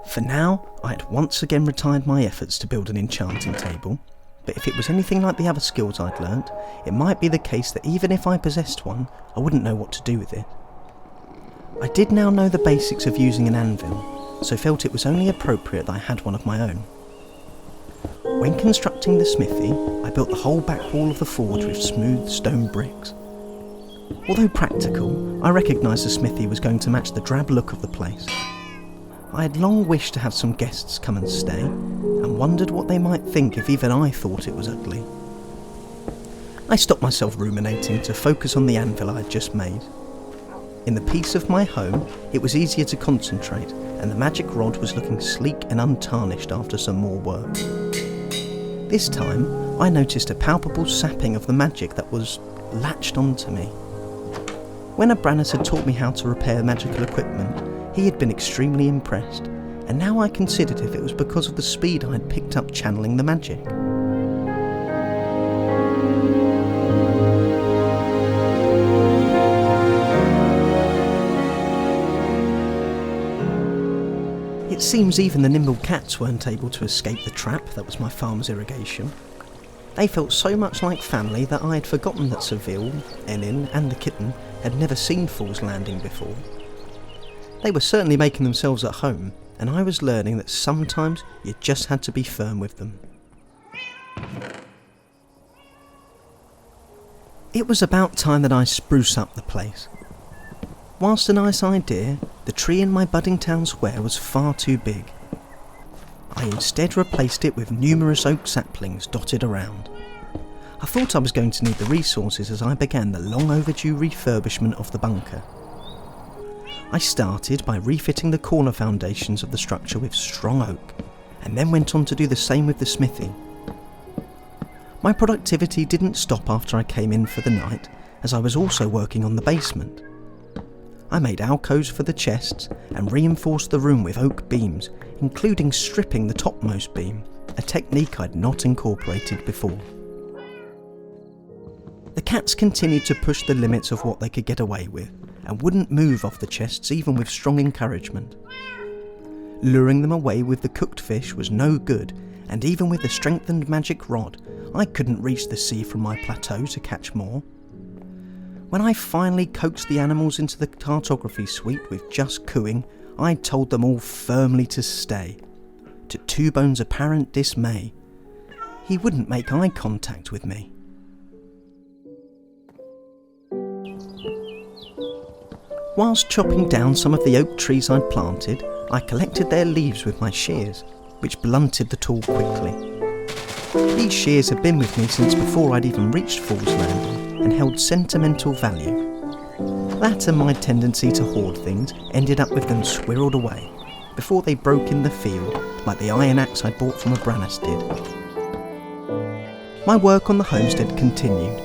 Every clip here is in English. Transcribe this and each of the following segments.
For now, I had once again retired my efforts to build an enchanting table, but if it was anything like the other skills I'd learnt, it might be the case that even if I possessed one, I wouldn't know what to do with it. I did now know the basics of using an anvil, so felt it was only appropriate that I had one of my own. When constructing the smithy, I built the whole back wall of the forge with smooth stone bricks. Although practical, I recognised the smithy was going to match the drab look of the place. I had long wished to have some guests come and stay, and wondered what they might think if even I thought it was ugly. I stopped myself ruminating to focus on the anvil I had just made. In the peace of my home, it was easier to concentrate, and the magic rod was looking sleek and untarnished after some more work. This time, I noticed a palpable sapping of the magic that was latched onto me. When Abranus had taught me how to repair magical equipment, he had been extremely impressed, and now I considered if it was because of the speed I had picked up channeling the magic. It seems even the nimble cats weren't able to escape the trap that was my farm's irrigation. They felt so much like family that I had forgotten that Seville, Elin and the kitten had never seen Fool's Landing before. They were certainly making themselves at home, and I was learning that sometimes you just had to be firm with them. It was about time that I spruce up the place. Whilst a nice idea, the tree in my budding town square was far too big. I instead replaced it with numerous oak saplings dotted around. I thought I was going to need the resources as I began the long overdue refurbishment of the bunker. I started by refitting the corner foundations of the structure with strong oak, and then went on to do the same with the smithy. My productivity didn't stop after I came in for the night, as I was also working on the basement. I made alcoves for the chests and reinforced the room with oak beams, including stripping the topmost beam, a technique I'd not incorporated before. The cats continued to push the limits of what they could get away with, and wouldn't move off the chests even with strong encouragement. Luring them away with the cooked fish was no good, and even with the strengthened magic rod, I couldn't reach the sea from my plateau to catch more. When I finally coaxed the animals into the cartography suite with just cooing, I told them all firmly to stay. To Two Bones' apparent dismay, he wouldn't make eye contact with me. Whilst chopping down some of the oak trees I'd planted, I collected their leaves with my shears, which blunted the tool quickly. These shears had been with me since before I'd even reached Fool's Landing, and held sentimental value. That and my tendency to hoard things ended up with them squirreled away, before they broke in the field like the iron axe I'd bought from Abranus did. My work on the homestead continued.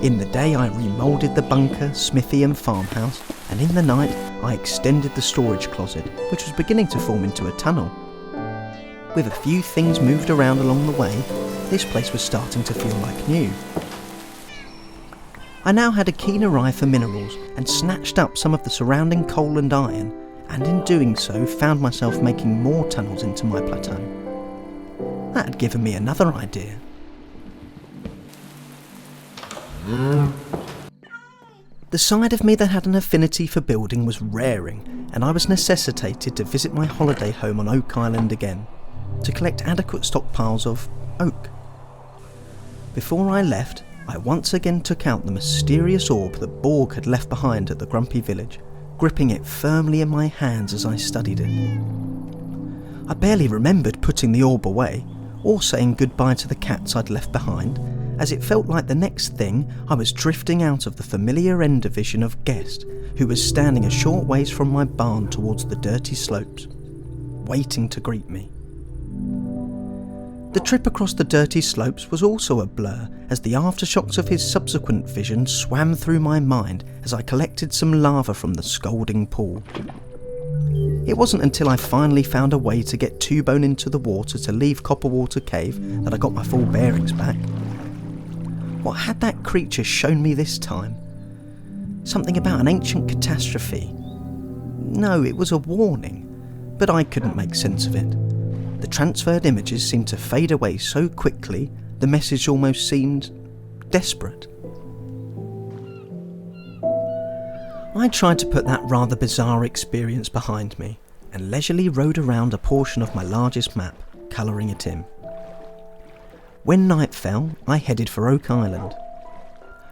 In the day I remoulded the bunker, smithy and farmhouse, and in the night I extended the storage closet, which was beginning to form into a tunnel. With a few things moved around along the way, this place was starting to feel like new. I now had a keener eye for minerals and snatched up some of the surrounding coal and iron, and in doing so found myself making more tunnels into my plateau. That had given me another idea. The side of me that had an affinity for building was raring, and I was necessitated to visit my holiday home on Oak Island again, to collect adequate stockpiles of oak. Before I left, I once again took out the mysterious orb that Borg had left behind at the Grumpy Village, gripping it firmly in my hands as I studied it. I barely remembered putting the orb away, or saying goodbye to the cats I'd left behind, as it felt like the next thing I was drifting out of the familiar end division of guest who was standing a short ways from my barn towards the dirty slopes, waiting to greet me. The trip across the dirty slopes was also a blur, as the aftershocks of his subsequent vision swam through my mind as I collected some lava from the scalding pool. It wasn't until I finally found a way to get Two Bone into the water to leave Copperwater Cave that I got my full bearings back. What had that creature shown me this time? Something about an ancient catastrophe? No, it was a warning. but I couldn't make sense of it. The transferred images seemed to fade away so quickly, the message almost seemed desperate. I tried to put that rather bizarre experience behind me and leisurely rode around a portion of my largest map, colouring it in. When night fell, I headed for Oak Island.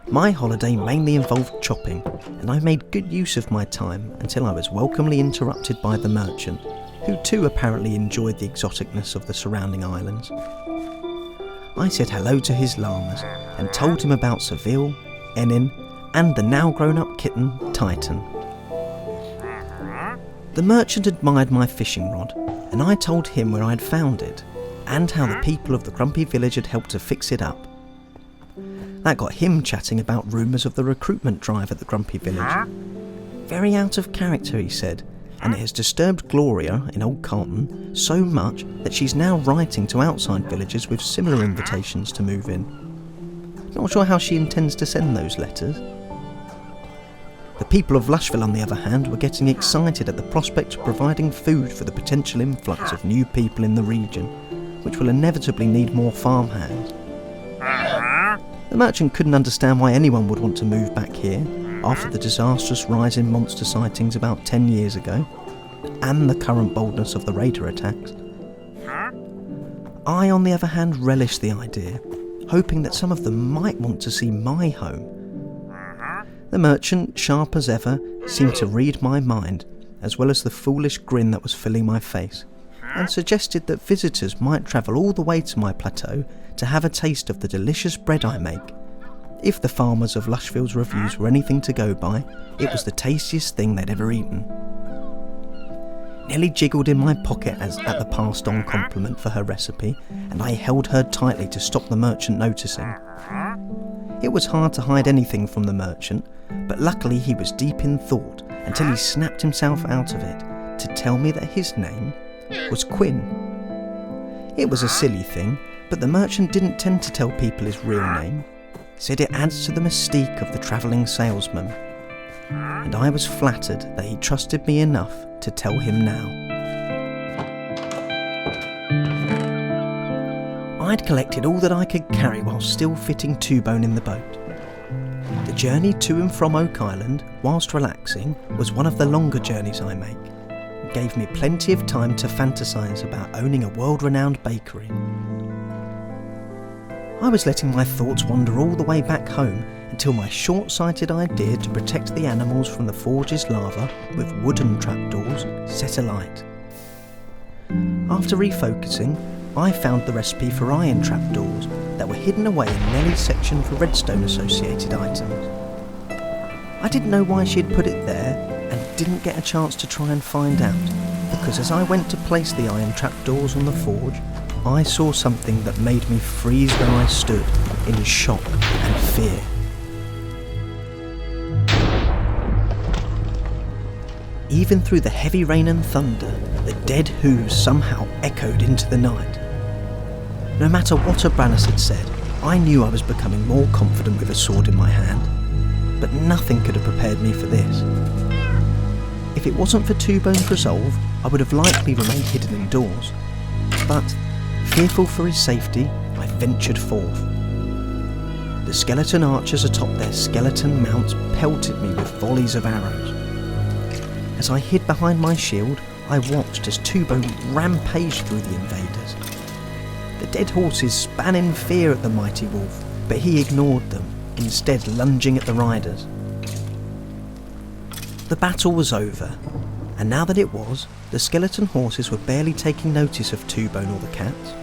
My holiday mainly involved chopping, and I made good use of my time until I was welcomely interrupted by the merchant, who too apparently enjoyed the exoticness of the surrounding islands. I said hello to his llamas and told him about Seville, Enin, and the now grown-up kitten, Titan. The merchant admired my fishing rod, and I told him where I'd found it, and how the people of the Grumpy Village had helped to fix it up. That got him chatting about rumours of the recruitment drive at the Grumpy Village. Very out of character, he said, and it has disturbed Gloria in Old Carlton so much that she's now writing to outside villagers with similar invitations to move in. Not sure how she intends to send those letters. The people of Lushville, on the other hand, were getting excited at the prospect of providing food for the potential influx of new people in the region, which will inevitably need more farmhands. The merchant couldn't understand why anyone would want to move back here after the disastrous rise in monster sightings about 10 years ago, and the current boldness of the raider attacks. I, on the other hand, relished the idea, hoping that some of them might want to see my home. The merchant, sharp as ever, seemed to read my mind, as well as the foolish grin that was filling my face, and suggested that visitors might travel all the way to my plateau to have a taste of the delicious bread I make. If the farmers of Lushville's reviews were anything to go by, it was the tastiest thing they'd ever eaten. Nellie jiggled in my pocket at the passed-on compliment for her recipe, and I held her tightly to stop the merchant noticing. It was hard to hide anything from the merchant, but luckily he was deep in thought until he snapped himself out of it to tell me that his name was Quinn. It was a silly thing, but the merchant didn't tend to tell people his real name. Said it adds to the mystique of the travelling salesman, and I was flattered that he trusted me enough to tell him now. I'd collected all that I could carry while still fitting Two-Bone in the boat. The journey to and from Oak Island, whilst relaxing, was one of the longer journeys I make. It gave me plenty of time to fantasise about owning a world-renowned bakery. I was letting my thoughts wander all the way back home until my short-sighted idea to protect the animals from the forge's lava with wooden trapdoors set alight. After refocusing, I found the recipe for iron trapdoors that were hidden away in Nellie's section for redstone-associated items. I didn't know why she had put it there and didn't get a chance to try and find out, because as I went to place the iron trapdoors on the forge, I saw something that made me freeze where I stood in shock and fear. Even through the heavy rain and thunder, the dead hooves somehow echoed into the night. No matter what Abranis had said, I knew I was becoming more confident with a sword in my hand, but nothing could have prepared me for this. If it wasn't for Two-Bone's resolve, I would have likely remained hidden indoors, but fearful for his safety, I ventured forth. The skeleton archers atop their skeleton mounts pelted me with volleys of arrows. As I hid behind my shield, I watched as Two-Bone rampaged through the invaders. The dead horses span in fear at the mighty wolf, but he ignored them, instead lunging at the riders. The battle was over, and now that it was, the skeleton horses were barely taking notice of Two-Bone or the cats.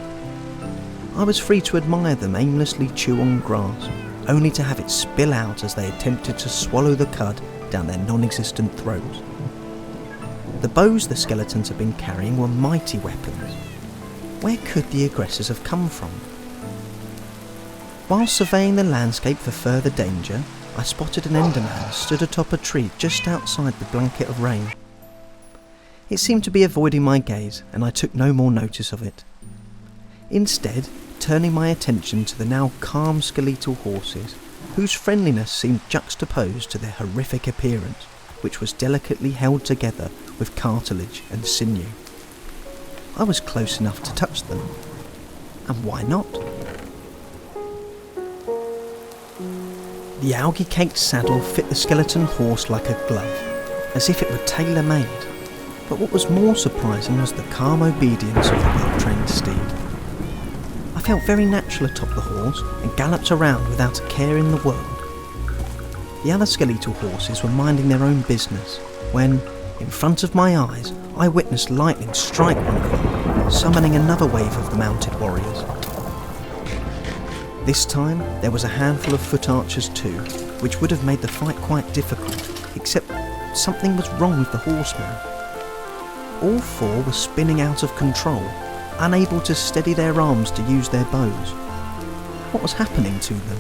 I was free to admire them aimlessly chew on grass, only to have it spill out as they attempted to swallow the cud down their non-existent throats. The bows the skeletons had been carrying were mighty weapons. Where could the aggressors have come from? While surveying the landscape for further danger, I spotted an Enderman stood atop a tree just outside the blanket of rain. It seemed to be avoiding my gaze, and I took no more notice of it. Instead, turning my attention to the now calm skeletal horses, whose friendliness seemed juxtaposed to their horrific appearance, which was delicately held together with cartilage and sinew. I was close enough to touch them. And why not? The algae-caked saddle fit the skeleton horse like a glove, as if it were tailor-made. But what was more surprising was the calm obedience of the well-trained steed. I felt very natural atop the horse and galloped around without a care in the world. The other skeletal horses were minding their own business when, in front of my eyes, I witnessed lightning strike one of them, summoning another wave of the mounted warriors. This time there was a handful of foot archers too, which would have made the fight quite difficult, except something was wrong with the horsemen. All four were spinning out of control, unable to steady their arms to use their bows. What was happening to them?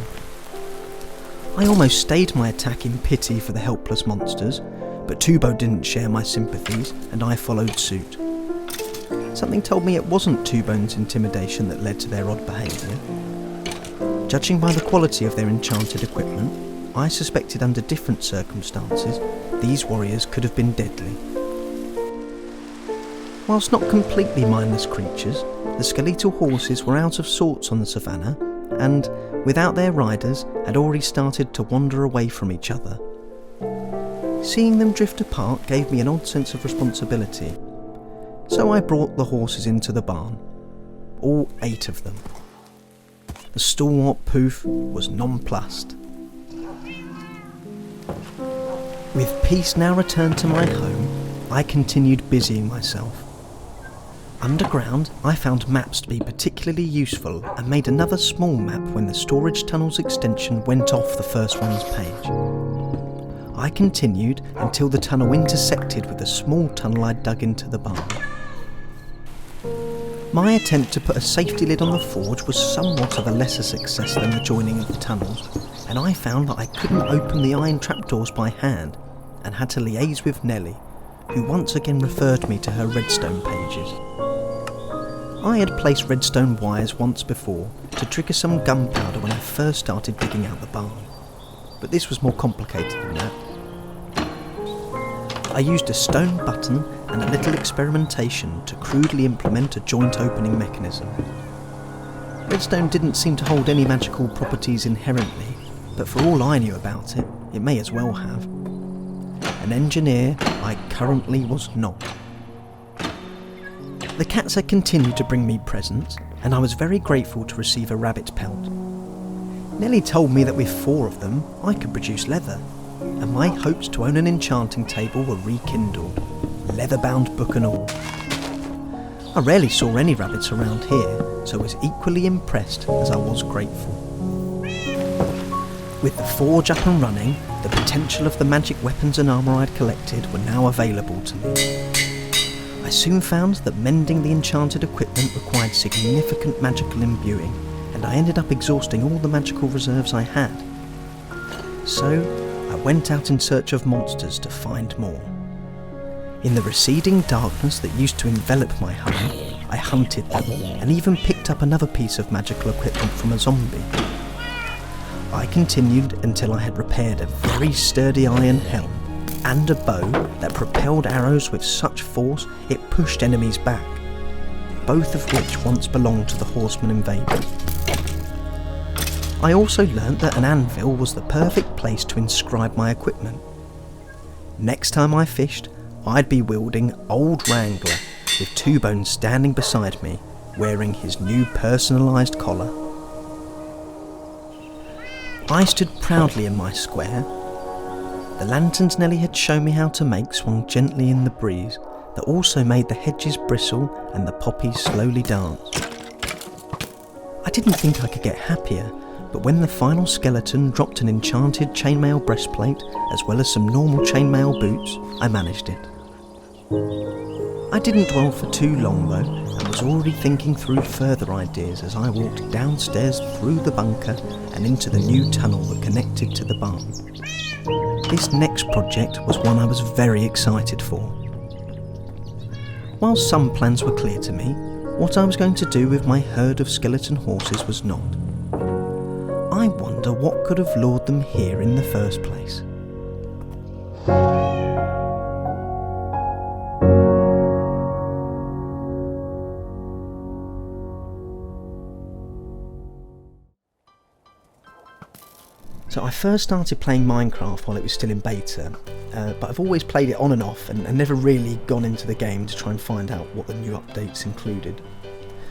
I almost stayed my attack in pity for the helpless monsters, but Tubo didn't share my sympathies and I followed suit. Something told me it wasn't Tubo's intimidation that led to their odd behaviour. Judging by the quality of their enchanted equipment, I suspected under different circumstances these warriors could have been deadly. Whilst not completely mindless creatures, the skeletal horses were out of sorts on the savannah and, without their riders, had already started to wander away from each other. Seeing them drift apart gave me an odd sense of responsibility, so I brought the horses into the barn. All 8 of them. The stalwart Poof was nonplussed. With peace now returned to my home, I continued busying myself. Underground, I found maps to be particularly useful and made another small map when the storage tunnel's extension went off the first one's page. I continued until the tunnel intersected with a small tunnel I'd dug into the barn. My attempt to put a safety lid on the forge was somewhat of a lesser success than the joining of the tunnels, and I found that I couldn't open the iron trapdoors by hand and had to liaise with Nellie, who once again referred me to her redstone pages. I had placed redstone wires once before to trigger some gunpowder when I first started digging out the barn, but this was more complicated than that. I used a stone button and a little experimentation to crudely implement a joint opening mechanism. Redstone didn't seem to hold any magical properties inherently, but for all I knew about it, it may as well have. An engineer I currently was not. The cats had continued to bring me presents, and I was very grateful to receive a rabbit pelt. Nellie told me that with 4 of them, I could produce leather, and my hopes to own an enchanting table were rekindled, leather-bound book and all. I rarely saw any rabbits around here, so I was equally impressed as I was grateful. With the forge up and running, the potential of the magic weapons and armour I'd collected were now available to me. I soon found that mending the enchanted equipment required significant magical imbuing, and I ended up exhausting all the magical reserves I had. So, I went out in search of monsters to find more. In the receding darkness that used to envelop my home, I hunted them, and even picked up another piece of magical equipment from a zombie. I continued until I had repaired a very sturdy iron helm, and a bow that propelled arrows with such force it pushed enemies back, both of which once belonged to the horsemen invaders. I also learnt that an anvil was the perfect place to inscribe my equipment. Next time I fished, I'd be wielding Old Wrangler, with Two Bones standing beside me, wearing his new personalised collar. I stood proudly in my square. The lanterns Nellie had shown me how to make swung gently in the breeze that also made the hedges bristle and the poppies slowly dance. I didn't think I could get happier, but when the final skeleton dropped an enchanted chainmail breastplate as well as some normal chainmail boots, I managed it. I didn't dwell for too long though, and was already thinking through further ideas as I walked downstairs through the bunker and into the new tunnel that connected to the barn. This next project was one I was very excited for. While some plans were clear to me, what I was going to do with my herd of skeleton horses was not. I wonder what could have lured them here in the first place. So I first started playing Minecraft while it was still in beta, but I've always played it on and off and never really gone into the game to try and find out what the new updates included.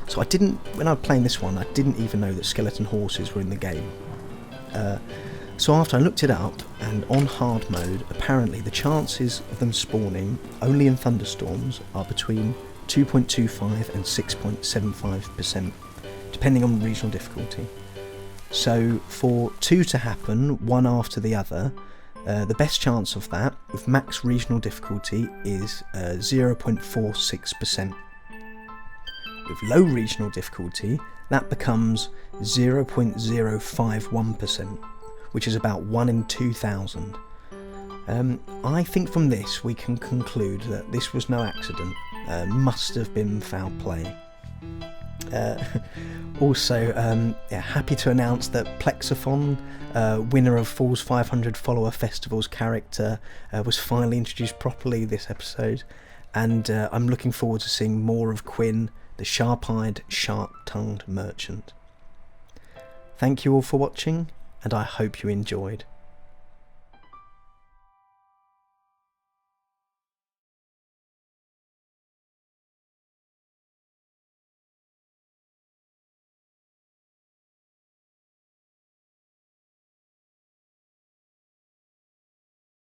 So when I was playing this one, I didn't even know that skeleton horses were in the game. So after I looked it up, and on hard mode, apparently the chances of them spawning only in thunderstorms are between 2.25 and 6.75%, depending on regional difficulty. So for 2 to happen, one after the other, the best chance of that, with max regional difficulty, is 0.46%. With low regional difficulty, that becomes 0.051%, which is about 1 in 2,000. I think from this we can conclude that this was no accident, must have been foul play. Also, happy to announce that Plexaphon, winner of Fall's 500 Follower Festival's character, was finally introduced properly this episode, and I'm looking forward to seeing more of Quinn, the sharp-eyed, sharp-tongued merchant. Thank you all for watching, and I hope you enjoyed.